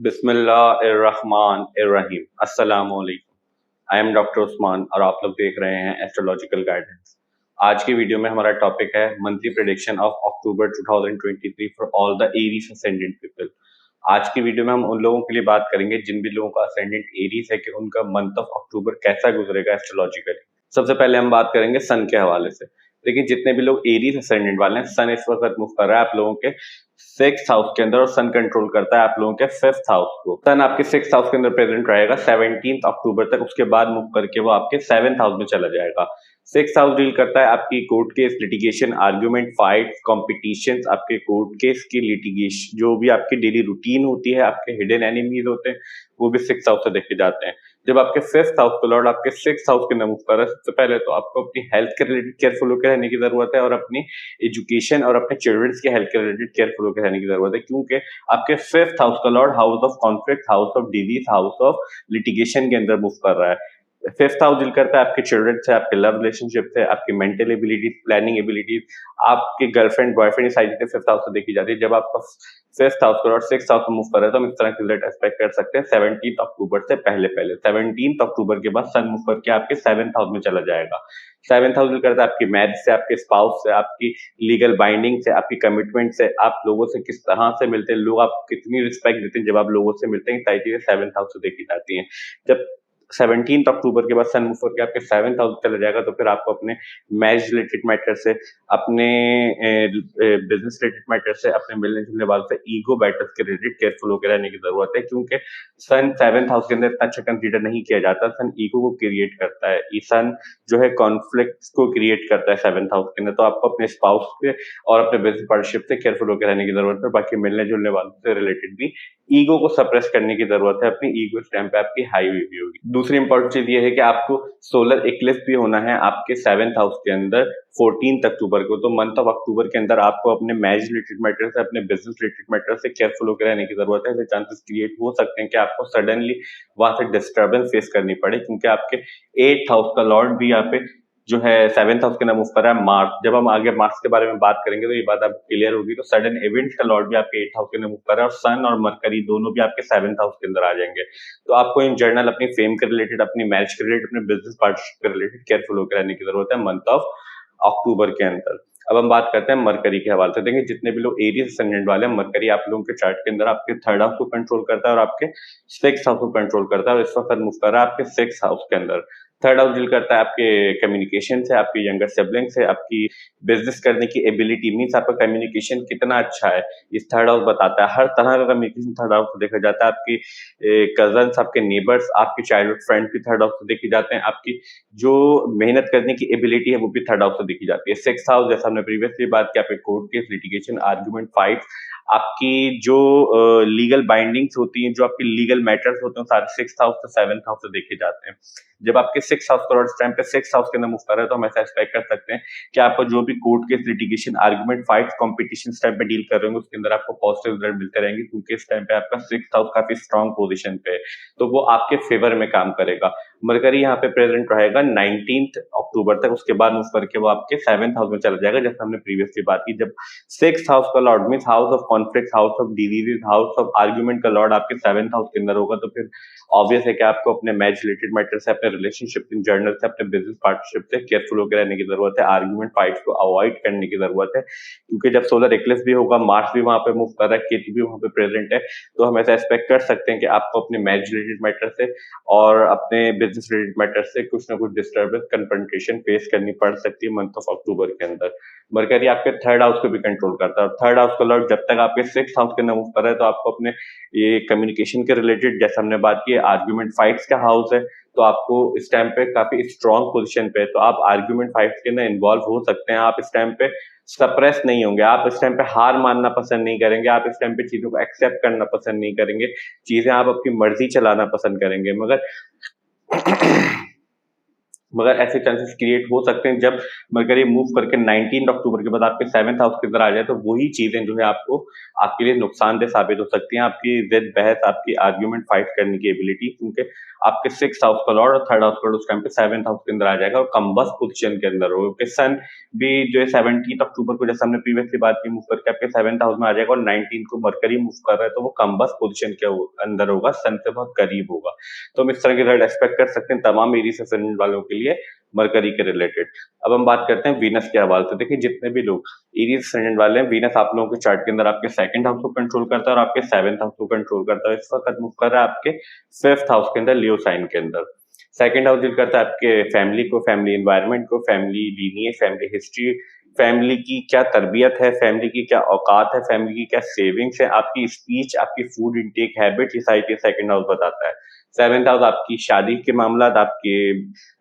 बिस्मिल्लाहिर्रहमानिर्रहीम। अस्सलाम वालेकुम। आई एम डॉक्टर उस्मान और आप लोग देख रहे हैं एस्ट्रोलॉजिकल गाइडेंस। आज की वीडियो में हमारा टॉपिक है monthly prediction of October 2023 for all the Aries ascendant people. आज की वीडियो में हम उन लोगों के लिए बात करेंगे जिन भी लोगों का असेंडेंट एरीज है कि उनका मंथ ऑफ अक्टूबर कैसा गुजरेगा एस्ट्रोलॉजिकली। सबसे पहले हम बात करेंगे सन के हवाले से। देखिए, जितने भी लोग एरीज असेंडेंट वाले हैं, सन इस वक्त मूव कर रहा है आप लोगों के 6th हाउस के अंदर और सन कंट्रोल करता है आप लोगों के 5th हाउस को। सन आपके 6th हाउस के अंदर प्रेजेंट रहेगा 17 अक्टूबर तक, उसके बाद मूव करके वो आपके 7th हाउस में चला जाएगा। 6th हाउस डील करता है आपकी court case, litigation, argument, fight, competition, आपके कोर्ट केस की लिटिगेशन, जो भी आपकी डेली रूटीन होती है, आपके हिडन एनिमीज होते हैं, वो भी 6th हाउस से देखे जाते हैं। जब आपके 5th हाउस को लॉर्ड आपके 6th हाउस के अंदर मूव कर रहा है, सबसे पहले तो आपको अपनी हेल्थ के रिलेटेड केयरफुल होकर रहने की जरूरत है और अपनी एजुकेशन और अपने चिल्ड्रंस के हेल्थ के रिलेटेड केयरफुल होकर रहने की जरूरत है, क्योंकि आपके 5th हाउस का Lord house of conflict, house of disease, house of litigation के अंदर मूव कर रहा है। 5th हाउस डील करता है आपके चिल्ड्रन से, आपके लव रिलेशनशिप से, आपकी मेंटल एबिलिटीज, प्लानिंग एबिलिटीज, आपके गर्लफ्रेंड बॉयफ्रेंड, सारी चीजें 5th हाउस से देखी जाती है। जब आपका 5th हाउस का लॉर्ड 6th हाउस में मूव कर रहा है तो हम इस तरह के रिजल्ट एक्सपेक्ट कर सकते हैं 17 अक्टूबर से पहले। 17 अक्टूबर के बाद सन मूव करके आपके 7th हाउस में चला जाएगा। 7th हाउस डील करता है आपकी मैरिज से, आपके स्पाउस से, आपकी लीगल बाइंडिंग से, आपकी कमिटमेंट से, आप लोगों से किस तरह से मिलते हैं, लोग आपको कितनी रिस्पेक्ट देते हैं जब आप लोगों से मिलते हैं, सारी चीजें 7th हाउस से देखी जाती हैं। जब 17 अक्टूबर के बाद सन मूव करके आपके 7th हाउस चला जाएगा तो फिर आपको अपने मैरिज रिलेटेड मैटर से, अपने बिजनेस रिलेटेड मैटर से, अपने मिलने जुलने वालों से, ईगो बैटर्स के रिलेटेड केयरफुल होकर रहने की जरूरत है, क्योंकि सन 7th हाउस के अंदर इतना अच्छा कंसीडर नहीं किया जाता। सन ईगो को क्रिएट करता है, ये सन जो है कॉन्फ्लिक्ट को क्रिएट करता है 7th हाउस के अंदर। तो आपको अपने स्पाउस से और अपने बिजनेस पार्टनरशिप से केयरफुल होकर रहने की जरूरत है। बाकी मिलने जुलने वालों से रिलेटेड भी ईगो को सप्रेस करने की जरूरत है, अपनी ईगो इस टाइम पे आपकी हाई हुई भी होगी। दूसरी इंपॉर्टेंट चीज ये है कि आपको सोलर इक्लिप्स भी होना है आपके 7th हाउस के अंदर 14 अक्टूबर को। तो मंथ ऑफ अक्टूबर के अंदर आपको अपने मैरिज रिलेटेड मैटर से, अपने बिजनेस रिलेटेड मैटर से केयरफुल होकर रहने की जरूरत है। ऐसे चांसेस क्रिएट हो सकते हैं कि आपको सडनली वहां से डिस्टर्बेंस फेस करनी पड़े, क्योंकि आपके 8th हाउस का लॉर्ड भी यहाँ पे जो है 7th हाउस के अंदर मूव कर रहा है मार्स। जब हम आगे मार्स के बारे में बात करेंगे तो ये बात आपको क्लियर होगी। तो सडन इवेंट्स का लॉर्ड भी आपके 8th हाउस के अंदर मूव कर रहा है और सन और मरकरी दोनों भी आपके 7th हाउस के अंदर आ जाएंगे। तो आपको इन जनरल अपनी फेम के रिलेटेड, अपनी मैरिज के रिलेटेड, अपने बिजनेस पार्टनरशिप के रिलेटेड केयरफुल होकर रहने की जरूरत है मंथ ऑफ अक्टूबर के अंदर। अब हम बात करते हैं मरकरी के हवाले से। देखिए, जितने भी लोग एरीज असेंडेंट वाले हैं, मरकरी आप लोगों के चार्ट के अंदर आपके 3rd हाउस को कंट्रोल करता है और आपके 6th हाउस को कंट्रोल करता है और इस वक्त मूव कर रहा है आपके 6th हाउस के अंदर। 3rd हाउस डील करता है आपके कम्युनिकेशन से, आपके यंगर सिबलिंग से, आपकी बिजनेस करने की एबिलिटी, मीन्स आपका कम्युनिकेशन कितना अच्छा है, इस 3rd हाउस बताता है। हर तरह का कम्युनिकेशन 3rd हाउस से देखा जाता है। आपकी कजन्स, आपके नेबर्स, आपके चाइल्डहुड फ्रेंड भी 3rd हाउस से देखे जाते हैं। आपकी जो मेहनत करने की एबिलिटी है वो भी 3rd हाउस से देखी जाती है। 6th हाउस, जैसा हमने प्रीवियसली बात की, आपके court case, litigation, argument, fight, आपकी जो लीगल बाइंडिंग्स होती हैं, जो आपके लीगल मैटर्स होते हैं, सारे 6th हाउस से 7th हाउस से देखे जाते हैं। जब आपके 6th हाउस का टाइम पे 6th हाउस के अंदर मूव कर रहा है तो हम ऐसा एक्सपेक्ट कर सकते हैं कि आपको जो भी court case, litigation, argument, fight, competition time पे डील कर रहे होंगे उसके अंदर आपको पॉजिटिव रिजल्ट मिलते रहेंगे, क्योंकि इस टाइम पे आपका 6th हाउस काफी स्ट्रॉन्ग पोजीशन पे है, तो वो आपके फेवर में काम करेगा। मरकरी यहाँ पे प्रेजेंट रहेगा 19 अक्टूबर तक, उसके बाद मूव करके वो आपके 7th हाउस में चला जाएगा। जैसे हमने प्रीवियसली बात की, जब 6th हाउस का Lord means house of conflict, house of disease, house of argument का लॉर्ड आपके 7th हाउस के अंदर होगा, तो फिर ऑब्वियस है कि आपको अपने मैरिज रिलेटेड मैटर से, अपने रिलेशनशिप इन जर्नल से, अपने बिजनेस पार्टनरशिप से केयरफुल होकर रहने की जरूरत है। आर्गुमेंट, फाइट्स को अवॉइड करने की जरूरत है, क्योंकि जब सोलर इक्लिप्स भी होगा, मार्स भी वहां पे मूव कर रहा है, केतु भी वहां पे प्रेजेंट है, तो हम ऐसा एक्सपेक्ट कर सकते हैं कि आपको अपने मैरिज रिलेटेड मैटर से और अपने बिजनेस रिलेटेड मैटर से कुछ ना कुछ डिस्टर्बेंस, कन्फ्रंटेशन फेस करनी पड़ सकती है मंथ ऑफ अक्टूबर के अंदर। मरकरी आपके 3rd हाउस को भी कंट्रोल करता है और 3rd हाउस का लॉर्ड जब तक आपके 6th हाउस के अंदर मूव कर रहा है तो आपको अपने ये कम्युनिकेशन के रिलेटेड, जैसे हमने बात की, आर्ग्यूमेंट फाइट्स का हाउस है, तो आपको इस टाइम पे काफी स्ट्रॉन्ग पोजीशन पे है, तो आप आर्ग्यूमेंट फाइट्स के अंदर इन्वॉल्व हो सकते हैं। आप इस टाइम पे सप्रेस नहीं होंगे, आप इस टाइम पे हार मानना पसंद नहीं करेंगे, आप इस टाइम पे चीजों को एक्सेप्ट करना पसंद नहीं करेंगे, चीजें आप अपनी मर्जी चलाना पसंद करेंगे। मगर मगर ऐसे चांसेस क्रिएट हो सकते हैं जब मरकरी मूव करके 19 अक्टूबर के बाद आपके 7th हाउस के अंदर आ जाए, तो वही चीजें जो है आपको आपके लिए नुकसानदेह साबित हो सकती हैं। आपकी जिद बहस, आपकी आर्ग्यूमेंट फाइट करने की एबिलिटी, क्योंकि आपके 6th हाउस का लॉर्ड और 3rd हाउस का लॉर्ड उस टाइम पे 7th हाउस के अंदर आ जाएगा और कम्बस्ट पोजीशन के अंदर होगा, क्योंकि सन भी जो है 17 अक्टूबर को, जैसे हमने प्रीवियसली बात की, मूव करके आपके 7th हाउस में आ जाएगा और 19 को मरकरी मूव कर रहा है, तो वो कम्बस्ट पोजीशन के अंदर होगा, सन से बहुत करीब होगा। तो हम इस तरह के रिजल्ट एक्सपेक्ट कर सकते हैं तमाम एरीज असेंडेंट वालों के लिए मरकरी के रिलेटेड। अब हम बात करते हैं वीनस के हवाले से। देखिए, जितने भी लोग एरीज असेंडेंट वाले हैं, वीनस आप लोगों के चार्ट के अंदर आपके 2nd हाउस को कंट्रोल करता है और आपके 7th हाउस को कंट्रोल करता है। इस वक्त मूव कर रहा है आपके 5th हाउस के अंदर, लियो साइन के अंदर। 2nd हाउस डील करता है आपके फैमिली को, फैमिली एनवायरनमेंट को, family lineage, family history, family की क्या तरबियत है, फैमिली की क्या औकात है, फैमिली की क्या सेविंग्स है, आपकी स्पीच, आपकी फूड इंटेक हैबिट, ये सारी चीज 2nd हाउस बताता है। 7th हाउस आपकी शादी के मामला, आपके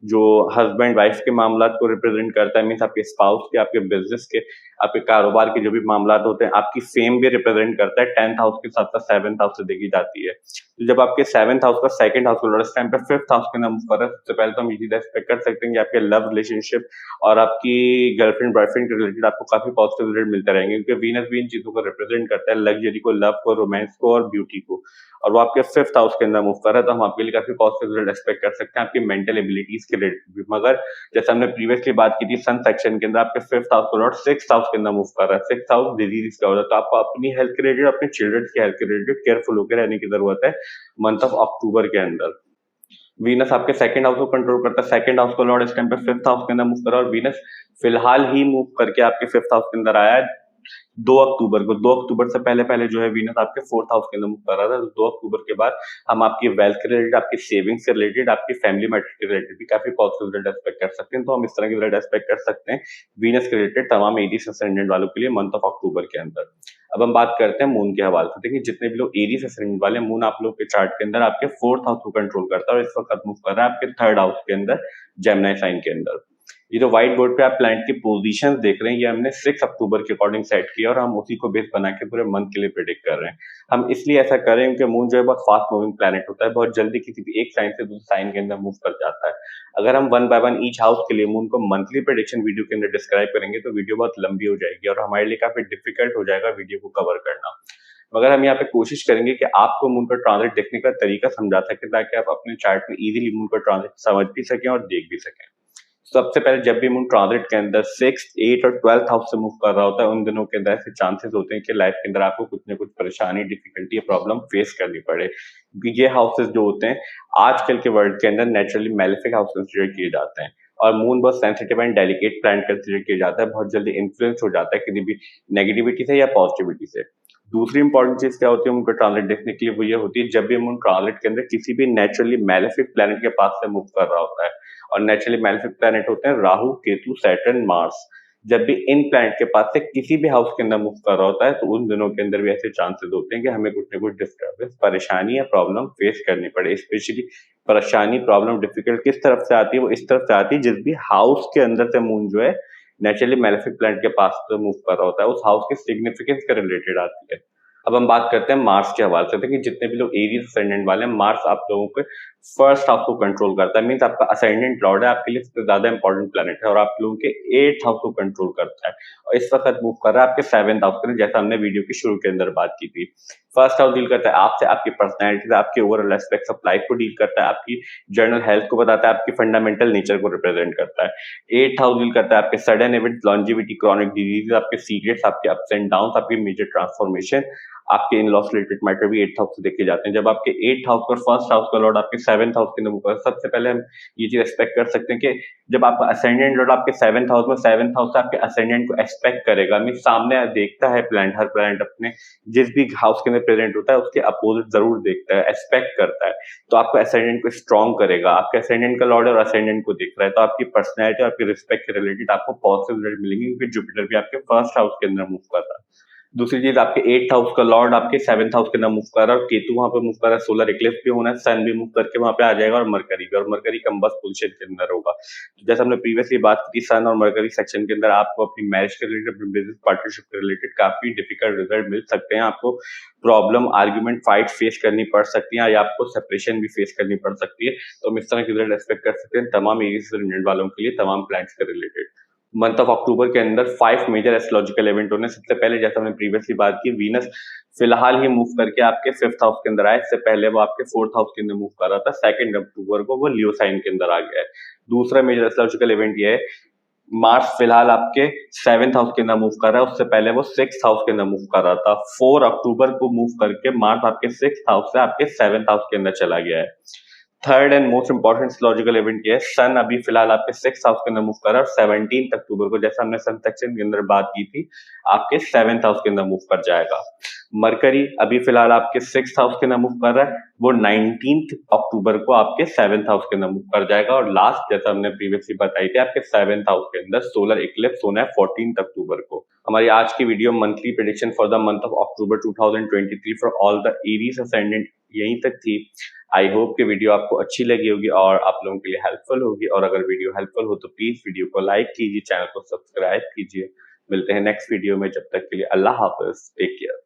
जो हस्बैंड वाइफ के मामला को रिप्रेजेंट करता है, मीन्स आपके स्पाउस के, आपके बिजनेस के, आपके कारोबार के जो भी मामला होते हैं, आपकी फेम भी रिप्रेजेंट करता है। 10th हाउस के साथ साथ 7th हाउस से देखी जाती है। तो जब आपके 7th हाउस का 2nd हाउस को इस टाइम पे 5th हाउस के अंदर मूव कर रहा है, सबसे पहले तो हम ये चीज एक्सपेक्ट कर सकते हैं कि आपके लव रिलेशनशिप और आपकी गर्लफ्रेंड बॉयफ्रेंड के रिलेटेड आपको काफी पॉजिटिव रिजल्ट मिलते रहेंगे, क्योंकि वीनस भी इन चीजों को रिप्रेजेंट करता है, लग्जरी को, लव को, रोमांस को और ब्यूटी को, और वो आपके 5th हाउस के अंदर मूव कर रहा है, तो हम आपके लिए काफी पॉजिटिव रिजल्ट एक्सपेक्ट कर सकते हैं आपकी मेंटल एबिलिटीज के रिलेटेड भी। मगर जैसे हमने प्रीवियसली बात की थी, सन सेक्शन के अंदर आपके 5th हाउस को लॉर्ड 6th हाउस के अंदर मूव कर रहा है। 6th हाउस डिजीज का होता है, तो आपको अपनी हेल्थ के रिलेटेड, अपने चिल्ड्रन की हेल्थ के रिलेटेड केयरफुल होकर रहने की जरूरत है मंथ ऑफ अक्टूबर के अंदर। वीनस आपके 2nd हाउस को कंट्रोल करता है। 2nd हाउस का लॉर्ड इस टाइम पे 5th हाउस के अंदर मूव कर रहा है और वीनस फिलहाल ही मूव करके आपके 5th हाउस के अंदर आया है 2 अक्टूबर को। 2 अक्टूबर से पहले जो है वीनस आपके 4th हाउस के अंदर मूव कर रहा था। तो 2 अक्टूबर के बाद हम आपकी वेल्थ के रिलेटेड, आपकी सेविंग्स से रिलेटेड, आपकी फैमिली मैटर के रिलेटेड भी काफी पॉजिटिव रिजल्ट एक्सपेक्ट कर सकते हैं। तो हम इस तरह के रिजल्ट एक्सपेक्ट कर सकते हैं वीनस के रिलेटेड तमाम एरीज असेंडेंट वालों के लिए मंथ ऑफ अक्टूबर के अंदर। अब हम बात करते हैं मून के हवाले से। देखिए, जितने भी लोग एरीज असेंडेंट वाले, मून आप लोग के चार्ट के अंदर आपके 4th हाउस को कंट्रोल करता है और इस वक्त मूव कर रहा है आपके 3rd हाउस के अंदर, जेमिनी साइन के अंदर। ये जो व्हाइट बोर्ड पे आप प्लैनेट की पोजीशंस देख रहे हैं, ये हमने 6 अक्टूबर के अकॉर्डिंग सेट किया और हम उसी को बेस बना के पूरे मंथ के लिए प्रेडिक्ट कर रहे हैं। हम इसलिए ऐसा कर रहे हैं क्योंकि मून जो है बहुत फास्ट मूविंग प्लैनेट होता है, बहुत जल्दी किसी भी एक साइन से दूसरे साइन के अंदर मूव कर जाता है। अगर हम one by one each house के लिए मून को मंथली प्रेडिक्शन वीडियो के अंदर डिस्क्राइब करेंगे, तो वीडियो बहुत लंबी हो जाएगी और हमारे लिए काफी डिफिकल्ट हो जाएगा वीडियो को कवर करना। मगर हम यहाँ पे कोशिश करेंगे कि आपको मून का ट्रांजिट देखने का तरीका समझा सके, ताकि आप अपने चार्ट में इजीली मून का ट्रांजिट समझ भी सकें और देख भी सकें। सबसे पहले जब भी मून ट्रांजिट के अंदर 6th, 8th और 12th हाउस से मूव कर रहा होता है, उन दिनों के अंदर ऐसे चांसेस होते हैं कि लाइफ के अंदर आपको कुछ न कुछ परेशानी, डिफिकल्टी या प्रॉब्लम फेस करनी पड़े, क्योंकि ये हाउसेस जो होते हैं आजकल के वर्ल्ड के अंदर नेचुरली मैलेफिक हाउस कंसिडर किए जाते हैं। और मून बहुत sensitive and delicate planet consider किया जाता है, बहुत जल्दी इन्फ्लुएंस हो जाता है किसी भी नेगेटिविटी से या पॉजिटिविटी से। दूसरी इंपॉर्टेंट चीज क्या होती है उनको ट्रांजिट देखने के लिए, वो ये होती है जब भी मून ट्रांजिट के अंदर किसी भी नेचुरली मैलेफिक प्लैनेट के पास से मूव कर रहा होता है। और नेचुरली मैलेफिक प्लैनेट होते हैं राहु, केतु, सैटर्न, मार्स। जब भी इन प्लैनेट के पास से किसी भी हाउस के अंदर मूव कर रहा होता है, तो उन दिनों के अंदर भी ऐसे चांसेस होते हैं कि हमें कुछ न कुछ डिस्टर्बेंस, परेशानी या प्रॉब्लम फेस करनी पड़े। स्पेशली परेशानी, प्रॉब्लम, डिफिकल्ट किस तरफ से आती है? वो इस तरफ से आती है जिस भी हाउस के अंदर से मून जो है नेचुरली मैलेफिक प्लैनेट के पास से मूव कर रहा होता है, उस हाउस के सिग्निफिकेंस के रिलेटेड आती है। अब हम बात करते हैं मार्स के हवाले से। देखिए, जितने भी लोग एरीज असेंडेंट वाले हैं, मार्स आप लोगों के 1st हाउस को कंट्रोल करता है, मींस आपका असेंडेंट लॉर्ड है, आपके लिए सबसे ज्यादा इंपॉर्टेंट प्लैनेट है और आप लोगों के 8th हाउस को कंट्रोल करता है और इस वक्त मूव कर रहा है आपके 7th हाउस के, जैसा हमने वीडियो की शुरू के अंदर बात की थी। 1st हाउस डील करता है आपसे, आपकी पर्सनैलिटी से, आपके ओवरऑल एस्पेक्ट्स ऑफ लाइफ को डील करता है, आपकी जनरल हेल्थ को बताता है, आपकी फंडामेंटल नेचर को रिप्रेजेंट करता है। 8th हाउस डील करता है आपके sudden event, longevity, chronic disease, आपके सीक्रेट्स, आपके अप्स एंड डाउन, आपकी मेजर ट्रांसफॉर्मेशन, आपके इन लॉस रिलेटेड मैटर भी 8th हाउस से देखे जाते हैं। जब आपके 8th हाउस और 1st हाउस का लॉर्ड आपके 7th हाउस के अंदर मूव, सबसे पहले हम ये चीज एक्सपेक्ट कर सकते हैं कि जब आपका असेंडेंट लॉर्ड आपके 7th हाउस में, 7th हाउस से आपके असेंडेंट को एक्सपेक्ट करेगा, मीन सामने देखता है प्लैनेट, हर प्लैनेट अपने जिस भी हाउस के अंदर प्रेजेंट होता है उसके अपोजिट जरूर देखता है, एक्सपेक्ट करता है। तो आपको असेंडेंट को स्ट्रॉन्ग करेगा, आपके असेंडेंट का लॉर्ड और असेंडेंट को देख रहा है, तो आपकी पर्सनैलिटी और आपकी रिस्पेक्ट के रिलेटेड आपको पॉजिटिव रिजल्ट मिलेंगे, क्योंकि जुपिटर भी आपके 1st हाउस के अंदर मूव कर रहा है। दूसरी चीज आपके 8th हाउस का लॉर्ड आपके 7th हाउस के अंदर मूव कर रहा है और केतु वहां पे मूव कर रहा है, सोलर इक्लिप्स भी होना है, सन भी मूव करके वहां पे आ जाएगा और मरकरी भी, और मरकरी कंबस पोजीशन के अंदर होगा। तो जैसे हमने प्रीवियसली बात की सन और मरकरी सेक्शन के अंदर आपको अपनी मैरिज के रिलेटेड, अपनी बिजनेस पार्टनरशिप के रिलेटेड काफी डिफिकल्ट रिजल्ट मिल सकते हैं। आपको प्रॉब्लम, आर्ग्यूमेंट, फाइट फेस करनी पड़ सकती है या आपको सेपरेशन भी फेस करनी पड़ सकती है। तो हम इस तरह के रिजल्ट एक्सपेक्ट कर सकते हैं तमाम एरियस वालों के लिए, तमाम प्लैनेट्स के रिलेटेड। मंथ ऑफ अक्टूबर के अंदर 5 मेजर एस्ट्रोलॉजिकल इवेंट होने। सबसे पहले जैसे हमने प्रीवियसली बात की, वीनस फिलहाल ही मूव करके आपके 5th हाउस के अंदर आया, इससे पहले वो आपके 4th हाउस के अंदर मूव कर रहा था। 2 अक्टूबर को वो लियो साइन के अंदर आ गया है। दूसरा मेजर एस्ट्रोलॉजिकल इवेंट ये है, मार्स फिलहाल आपके 7th हाउस के अंदर मूव कर रहा है, उससे पहले वो 6th हाउस के अंदर मूव कर रहा था। 4 अक्टूबर को मूव करके मार्स आपके 6th हाउस से आपके 7th हाउस के अंदर चला गया है। Third and most important astrological event ये है, सन अभी फिलहाल आपके 6th हाउस के अंदर मूव कर रहा है और 17 अक्टूबर को, जैसा हमने सन सेक्शन के अंदर बात की थी, आपके 7th हाउस के अंदर मूव कर जाएगा। मरकरी अभी फिलहाल आपके 6th हाउस के अंदर मूव कर रहा है, वो 19 अक्टूबर को आपके 7th हाउस के अंदर मूव कर जाएगा। और लास्ट जैसा हमने प्रीवियसली बताई थी, आपके 7th हाउस के अंदर सोलर इक्लिप्स होना है 14 अक्टूबर को। हमारी आज की video monthly prediction for the month of October 2023 for all the Aries ascendant यहीं तक थी। आई होप कि वीडियो आपको अच्छी लगी होगी और आप लोगों के लिए हेल्पफुल होगी, और अगर वीडियो हेल्पफुल हो तो प्लीज वीडियो को लाइक कीजिए, चैनल को सब्सक्राइब कीजिए। मिलते हैं नेक्स्ट वीडियो में, जब तक के लिए अल्लाह हाफिज, टेक केयर।